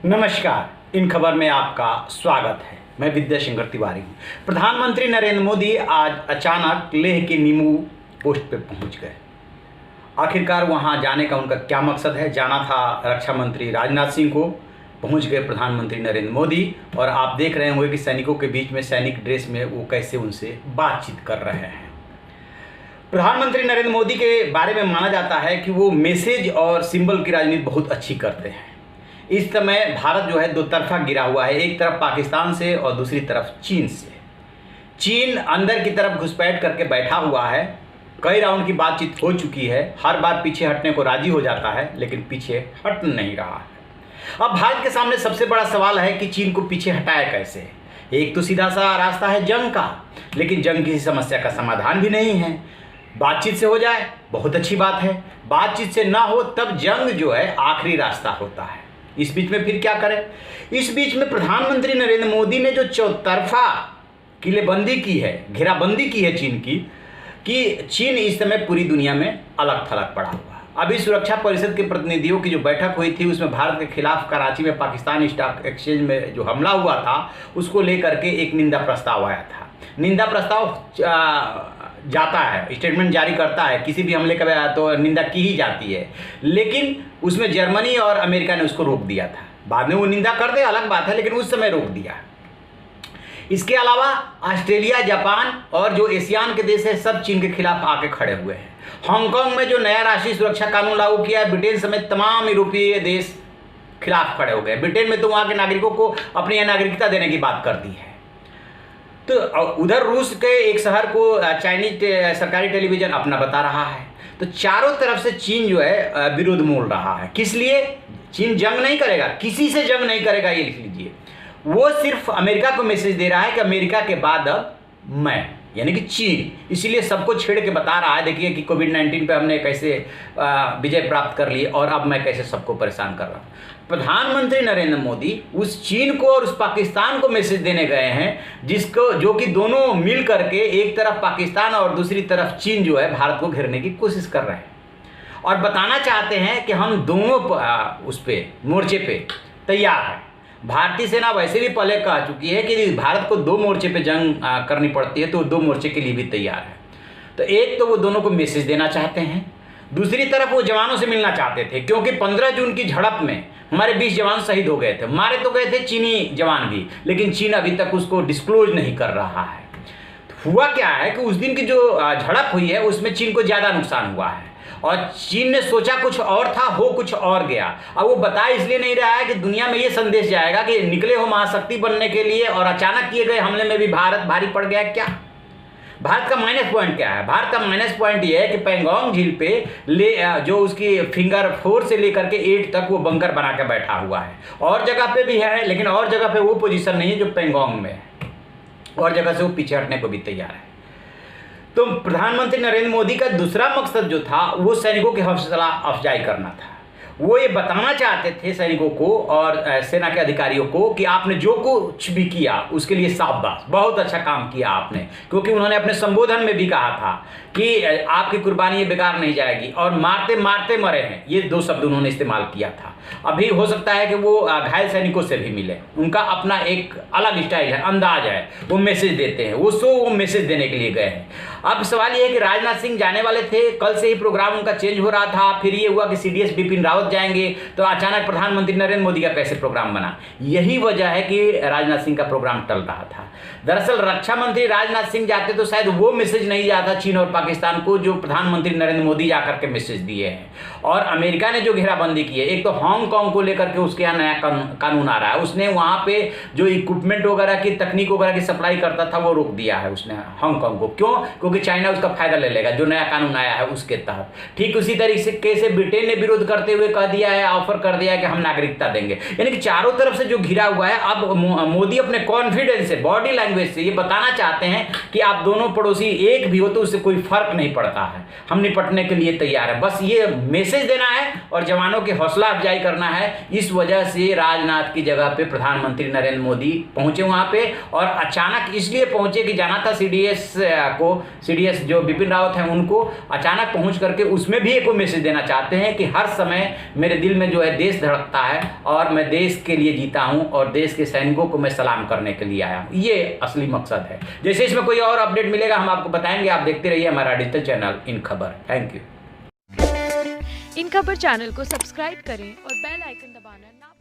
नमस्कार। इन खबर में आपका स्वागत है। मैं विद्याशंकर तिवारी हूँ। प्रधानमंत्री नरेंद्र मोदी आज अचानक लेह के नीमू पोस्ट पे पहुँच गए। आखिरकार वहाँ जाने का उनका क्या मकसद है? जाना था रक्षा मंत्री राजनाथ सिंह को, पहुँच गए प्रधानमंत्री नरेंद्र मोदी और आप देख रहे होंगे कि सैनिकों के बीच में सैनिक ड्रेस में वो कैसे उनसे बातचीत कर रहे हैं। प्रधानमंत्री नरेंद्र मोदी के बारे में माना जाता है कि वो मैसेज और सिंबल की राजनीति बहुत अच्छी करते हैं। इस समय भारत जो है दो तरफा गिरा हुआ है, एक तरफ पाकिस्तान से और दूसरी तरफ चीन से। चीन अंदर की तरफ घुसपैठ करके बैठा हुआ है, कई राउंड की बातचीत हो चुकी है, हर बार पीछे हटने को राजी हो जाता है लेकिन पीछे हट नहीं रहा है। अब भारत के सामने सबसे बड़ा सवाल है कि चीन को पीछे हटाया कैसे। एक तो सीधा सा रास्ता है जंग का, लेकिन जंग किसी समस्या का समाधान भी नहीं है। बातचीत से हो जाए बहुत अच्छी बात है, बातचीत से ना हो तब जंग जो है आखिरी रास्ता होता है। इस बीच में फिर क्या करें? इस बीच में प्रधानमंत्री नरेंद्र मोदी ने जो चौतरफा किलेबंदी की है, घेराबंदी की है चीन की, कि चीन इस समय पूरी दुनिया में अलग थलग पड़ा हुआ है। अभी सुरक्षा परिषद के प्रतिनिधियों की जो बैठक हुई थी उसमें भारत के खिलाफ कराची में पाकिस्तान स्टॉक एक्सचेंज में जो हमला हुआ था उसको लेकर के एक निंदा प्रस्ताव आया था। निंदा प्रस्ताव जाता है, स्टेटमेंट जारी करता है, किसी भी हमले का तो निंदा की ही जाती है, लेकिन उसमें जर्मनी और अमेरिका ने उसको रोक दिया था। बाद में वो निंदा कर दे अलग बात है, लेकिन उस समय रोक दिया। इसके अलावा ऑस्ट्रेलिया, जापान और जो एशियान के देश है सब चीन के खिलाफ आके खड़े हुए हैं। हांगकांग में जो नया राष्ट्रीय सुरक्षा कानून लागू किया है, ब्रिटेन समेत तमाम यूरोपीय देश खिलाफ खड़े हो गए। ब्रिटेन में तो वहाँ के नागरिकों को अपनी यह नागरिकता देने की बात कर दी है। तो उधर रूस के एक शहर को चाइनीज सरकारी टेलीविजन अपना बता रहा है। तो चारों तरफ से चीन जो है विरोध मोल रहा है। किस लिए? चीन जंग नहीं करेगा, किसी से जंग नहीं करेगा, ये लिख लीजिए। वो सिर्फ अमेरिका को मैसेज दे रहा है कि अमेरिका के बाद अब मैं, यानी कि चीन, इसीलिए सबको छेड़ के बता रहा है, देखिए कि कोविड-19 पे हमने कैसे विजय प्राप्त कर ली और अब मैं कैसे सबको परेशान कर रहा हूँ। प्रधानमंत्री नरेंद्र मोदी उस चीन को और उस पाकिस्तान को मैसेज देने गए हैं जो कि दोनों मिल करके एक तरफ पाकिस्तान और दूसरी तरफ चीन जो है भारत को घेरने की कोशिश कर रहे हैं और बताना चाहते हैं कि हम दोनों उस पे मोर्चे पे तैयार हैं। भारतीय सेना वैसे भी पहले कह चुकी है कि भारत को दो मोर्चे पे जंग करनी पड़ती है, तो दो मोर्चे के लिए भी तैयार है। तो एक तो वो दोनों को मैसेज देना चाहते हैं, दूसरी तरफ वो जवानों से मिलना चाहते थे, क्योंकि 15 जून की झड़प में हमारे 20 जवान शहीद हो गए थे। मारे तो गए थे चीनी जवान भी, लेकिन चीन अभी तक उसको डिस्क्लोज नहीं कर रहा है। तो हुआ क्या है कि उस दिन की जो झड़प हुई है उसमें चीन को ज़्यादा नुकसान हुआ है और चीन ने सोचा कुछ और था, हो कुछ और गया। अब वो बता इसलिए नहीं रहा है कि दुनिया में ये संदेश जाएगा कि निकले हो महाशक्ति बनने के लिए और अचानक किए गए हमले में भी भारत भारी पड़ गया। क्या भारत का माइनस पॉइंट क्या है? भारत का माइनस पॉइंट ये है कि पैंगोंग झील पे जो उसकी फिंगर 4 से लेकर के 8 तक वो बंकर बना के बैठा हुआ है। और जगह पे भी है, लेकिन और जगह पे वो पोजीशन नहीं है जो पैंगोंग में है, और जगह से वो पीछे हटने को भी तैयार है। तो प्रधानमंत्री नरेंद्र मोदी का दूसरा मकसद जो था वो सैनिकों की हौसला अफजाई करना था। वो ये बताना चाहते थे सैनिकों को और सेना के अधिकारियों को कि आपने जो कुछ भी किया उसके लिए शाबाश, बहुत अच्छा काम किया आपने, क्योंकि उन्होंने अपने संबोधन में भी कहा था कि आपकी कुर्बानी बेकार नहीं जाएगी और मारते मारते मरे हैं, ये 2 शब्द उन्होंने इस्तेमाल किया था। अभी हो सकता है कि वो घायल सैनिकों से भी मिले, उनका अपना एक अलग स्टाइल है, अंदाज है, वो मैसेज देते हैं, वो मैसेज देने के लिए गए हैं। अब सवाल ये है कि राजनाथ सिंह जाने वाले थे, कल से ही प्रोग्राम उनका चेंज हो रहा था, फिर ये हुआ कि CDS बिपिन रावत जाएंगे, तो अचानक प्रधानमंत्री नरेंद्र मोदी का कैसे प्रोग्राम बना? यही वजह है कि राजनाथ सिंह का प्रोग्राम टल रहा था। दरअसल रक्षा मंत्री राजनाथ सिंह जाते तो शायद वो मैसेज नहीं जाता चीन और पाकिस्तान को जो प्रधानमंत्री नरेंद्र मोदी जाकर के मैसेज दिए हैं। और अमेरिका ने जो घेराबंदी की है, एक तो हांगकांग को लेकर के उसके यहाँ नया कानून आ रहा है, उसने वहाँ पे जो इक्विपमेंट वगैरह की, तकनीक वगैरह की सप्लाई करता था वो रोक दिया है उसने हांगकांग को। क्यों? क्योंकि चाइना उसका फायदा ले लेगा जो नया कानून आया है उसके तहत। ठीक उसी तरीके से ब्रिटेन ने विरोध करते हुए कह दिया है, ऑफर कर दिया है कि हम नागरिकता देंगे। यानी कि चारों तरफ से जो घिरा हुआ है, अब मोदी अपने कॉन्फिडेंस से, बॉडी लैंग्वेज से ये बताना चाहते हैं कि आप दोनों पड़ोसी एक भी हो तो उससे कोई फर्क नहीं पड़ता है, हम निपटने के लिए तैयार है। बस ये मैसेज देना है और जवानों की हौसला अफजाई करना है। इस वजह से राजनाथ की जगह पे प्रधानमंत्री नरेंद्र मोदी पहुंचे वहां पे, और अचानक इसलिए पहुंचे कि जाना था CDS को CDS जो बिपिन रावत हैं उनको अचानक पहुंच करके उसमें भी एक मैसेज देना चाहते हैं कि हर समय मेरे दिल में जो है देश धड़कता है और मैं देश के लिए जीता हूं और देश के सैनिकों को मैं सलाम करने के लिए आया हूं। ये असली मकसद है। जैसे इसमें कोई और अपडेट मिलेगा हम आपको बताएंगे। आप देखते रहिए हमारा डिजिटल चैनल इन खबर। Thank you. इन खबर चैनल को सब्सक्राइब करें और बेल आइकन दबाना ना